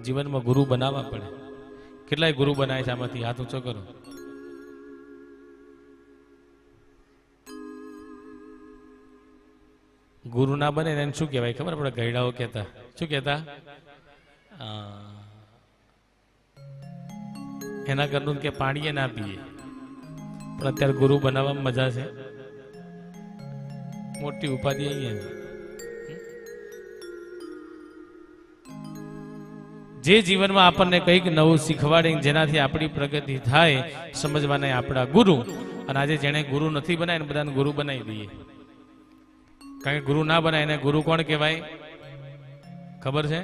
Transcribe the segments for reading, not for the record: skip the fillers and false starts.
જીવનમાં ગુરુ બનાવવા પડે. કેટલાય ગુરુ બનાવે છે આમાંથી હાથ ઊંચો કરો. ગુરુ ના બને એને શું કહેવાય ખબર? આપણે ગયડાઓ કહેતા, શું કહેતા? એના ઘરનું કે પાણીએ ના પીએ. પણ અત્યારે ગુરુ બનાવવામાં મજા છે, મોટી ઉપાધિ અહીંયા. જે જીવનમાં આપણને કંઈક નવું શીખવાડે, જેનાથી આપણી પ્રગતિ થાય, સમજવાના આપણા ગુરુ. અને આજે જેને ગુરુ નથી બનાય એને બધાને ગુરુ બનાવી દઈએ. કારણ કે ગુરુ ના બનાય એને ગુરુ કોણ કહેવાય ખબર છે?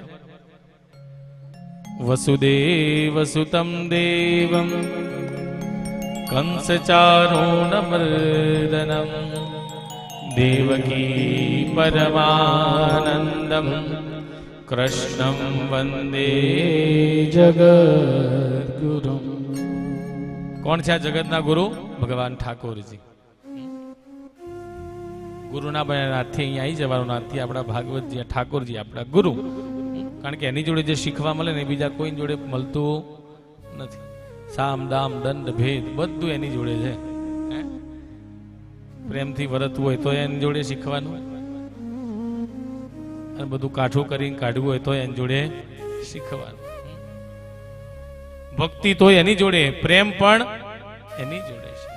વસુદેવ સુતમ દેવમ કંસચારૂણમર્દનમ દેવકી પરમાનંદમ કૃષ્ણમ વંદે જગદ્ગુરુ. કોણ છે આ જગતના ગુરુ? ભગવાન ઠાકોરજી. ગુરુ ના બને નાથી અહીંયા આવી જવાનું, નાથી આપણા ભાગવતજી ઠાકોરજી આપણા ગુરુ. કારણ કે એની જોડે જે શીખવા મળે ને બીજા કોઈ જોડે મળતું નથી. સામ દામ દંડ ભેદ બધું એની જોડે છે. પ્રેમથી વર્તવું હોય તો એની જોડે શીખવાનું, અને બધું કાઠું કરીને કાઢવું હોય તો એની જોડે શીખવાનું. ભક્તિ તો એની જોડે, પ્રેમ પણ એની જોડે છે.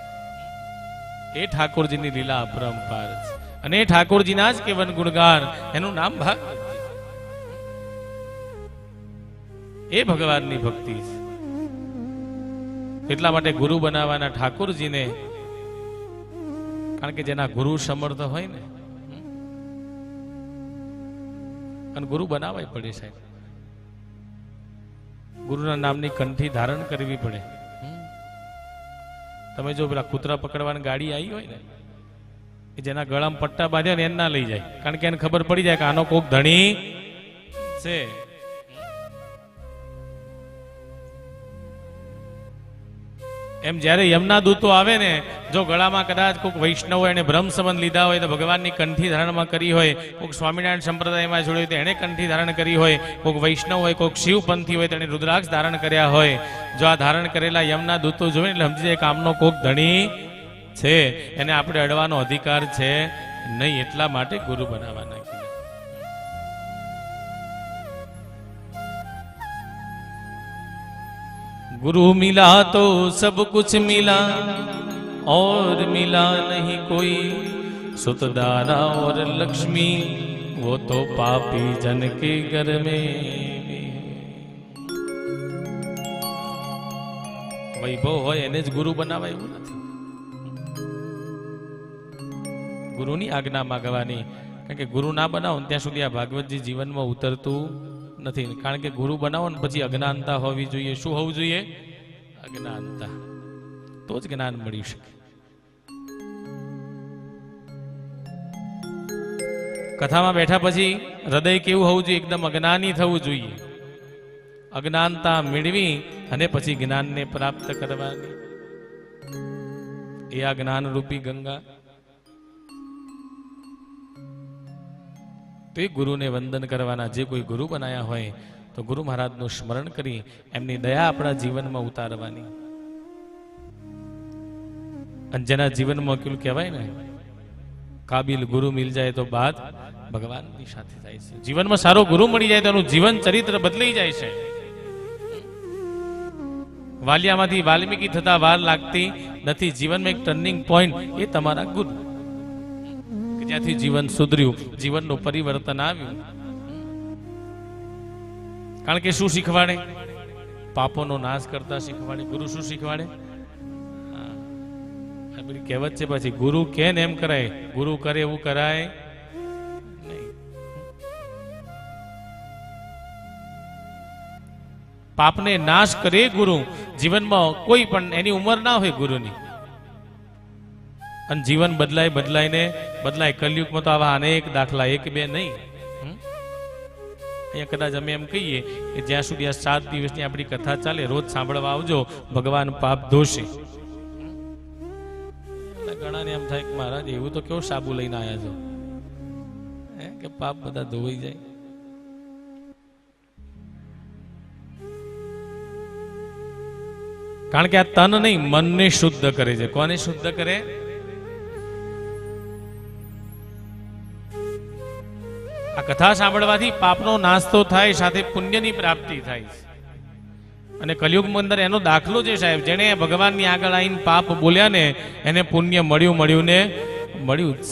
એ ઠાકોરજીની લીલા અપરંપાર છે. અને એ ઠાકોરજીના જ કેવન ગુણગાન, એનું નામ ભાગવત. એ ભગવાનની ભક્તિ છે. એટલા માટે ગુરુ બનાવવાના ઠાકોરજીને. કારણ કે જેના ગુરુ સમર્થ હોય ને, અને ગુરુ બનાવવા પડે સાહેબ. ગુરુના નામની કંઠી ધારણ કરવી પડે. તમે જો પેલા કૂતરા પકડવાની ગાડી આવી હોય ને, કે જેના ગળામાં પટ્ટા બાંધ્યા ને એને ના લઈ જાય. કારણ કે એને ખબર પડી જાય કે આનો કોક ધણી છે. એમ જ્યારે યમના દૂતો આવે ને, જો ગળામાં કદાચ કોઈક વૈષ્ણવ હોય એને બ્રહ્મ સંબંધ લીધા હોય તો ભગવાનની કંઠી ધારણમાં કરી હોય, કોઈક સ્વામિનારાયણ સંપ્રદાયમાં જોડ્યું તો એને કંઠી ધારણ કરી હોય, કોઈક વૈષ્ણવ હોય, કોઈક શિવપંથી હોય તો એને રુદ્રાક્ષ ધારણ કર્યા હોય, જો આ ધારણ કરેલા યમના દૂતો જોવે એટલે સમજી જાય કે આમનો કોઈક ધણી છે, એને આપણે અડવાનો અધિકાર છે નહીં. એટલા માટે ગુરુ બનાવવાના. गुरु मिला तो सब कुछ मिला और मिला नहीं कोई, सुतदारा और लक्ष्मी वो तो पापी जन के घर में. वैभव હોય એને જ ગુરુ બનાવાય એવું નથી. ગુરુની આજ્ઞા માંગવાની. કારણ કે ગુરુ ના બનાવો ત્યાં સુધી આ ભાગવતજી જીવનમાં ઉતરતું નથી. કારણ કે ગુરુ બનાવો ને પછી અજ્ઞાનતા હોવી જોઈએ. શું હોવું જોઈએ? અજ્ઞાનતા. તો જ જ્ઞાન મળી શકે. કથામાં બેઠા પછી હૃદય કેવું હોવું જોઈએ? એકદમ અજ્ઞાની થવું જોઈએ. અજ્ઞાનતા મેળવી અને પછી જ્ઞાનને પ્રાપ્ત કરવાની. એ આ જ્ઞાન રૂપી ગંગા. તો એ ગુરુને વંદન કરવાના. જે કોઈ ગુરુ બનાયા હોય તો ગુરુ મહારાજનું સ્મરણ કરી એમની દયા આપણા જીવનમાં ઉતારવાની. અને જેના જીવનમાં કેવું કહેવાય ને, કાબિલ ગુરુ મિલ જાય તો બાત ભગવાનની સાથે થાય છે. જીવનમાં સારો ગુરુ મળી જાય તો એનું જીવન ચરિત્ર બદલાઈ જાય છે. વાલિયામાંથી વાલ્મીકી થતા વાર લાગતી નથી. જીવનમાં એક ટર્નિંગ પોઈન્ટ એ તમારા ગુરુ, જ્યાંથી જીવન સુધર્યું, જીવનનું પરિવર્તન આવ્યું. કારણ કે શું શીખવાડે? પાપોનો નાશ કરતા શીખવાડે. ગુરુ શું શીખવાડે? બધી કહેવત છે પછી, ગુરુ કે એમ કરાય, ગુરુ કરે એવું કરાય નહીં. પાપને નાશ કરે ગુરુ. જીવનમાં કોઈ પણ એની ઉંમર ના હોય ગુરુની, અને જીવન બદલાય બદલાય. કલયુગમાં તો આવા અનેક દાખલા, એક બે નહીં. અહીંયા કદાચ અમે એમ કહીએ કે જ્યાં સુધી આ 7 દિવસની આપણી કથા ચાલે, રોજ સાંભળવા આવજો, ભગવાન પાપ ધોશે. ઘણાને એમ થાય કે મહારાજ એવું તો કેવું સાબુ લઈને આવ્યા છો કે પાપ બધા ધોવાઈ જાય. કારણ કે આ તન નહીં, મનને શુદ્ધ કરે છે. કોને શુદ્ધ કરે? આ કથા સાંભળવાથી પાપનો નાશ તો થાય, સાથે પુણ્યની પ્રાપ્તિ થાય. અને કલયુગની અંદર એનો દાખલો છે સાહેબ, જેને ભગવાનની આગળ આવીને પાપ બોલ્યા ને એને પુણ્ય મળ્યું ને મળ્યું જ.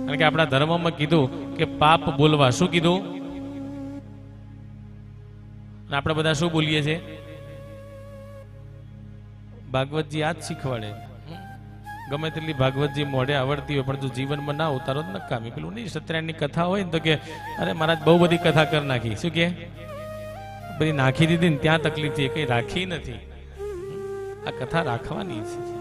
કારણ કે આપણા ધર્મમાં કીધું કે પાપ બોલવા. શું કીધું? આપણે બધા શું બોલીએ છીએ? ભાગવતજી આ જ શીખવાડે. ગમે તેટલી ભાગવતજી મોઢે આવડતી હોય પણ જો જીવનમાં ના ઉતારો જ નકામી. પેલું નહીં, સત્યનારાયણની કથા હોય ને તો કે અરે મહારાજ બહુ બધી કથા કરી નાખી. શું કે બધી નાખી દીધી ને ત્યાં તકલીફ છે, કઈ રાખી નથી. આ કથા રાખવાની છે.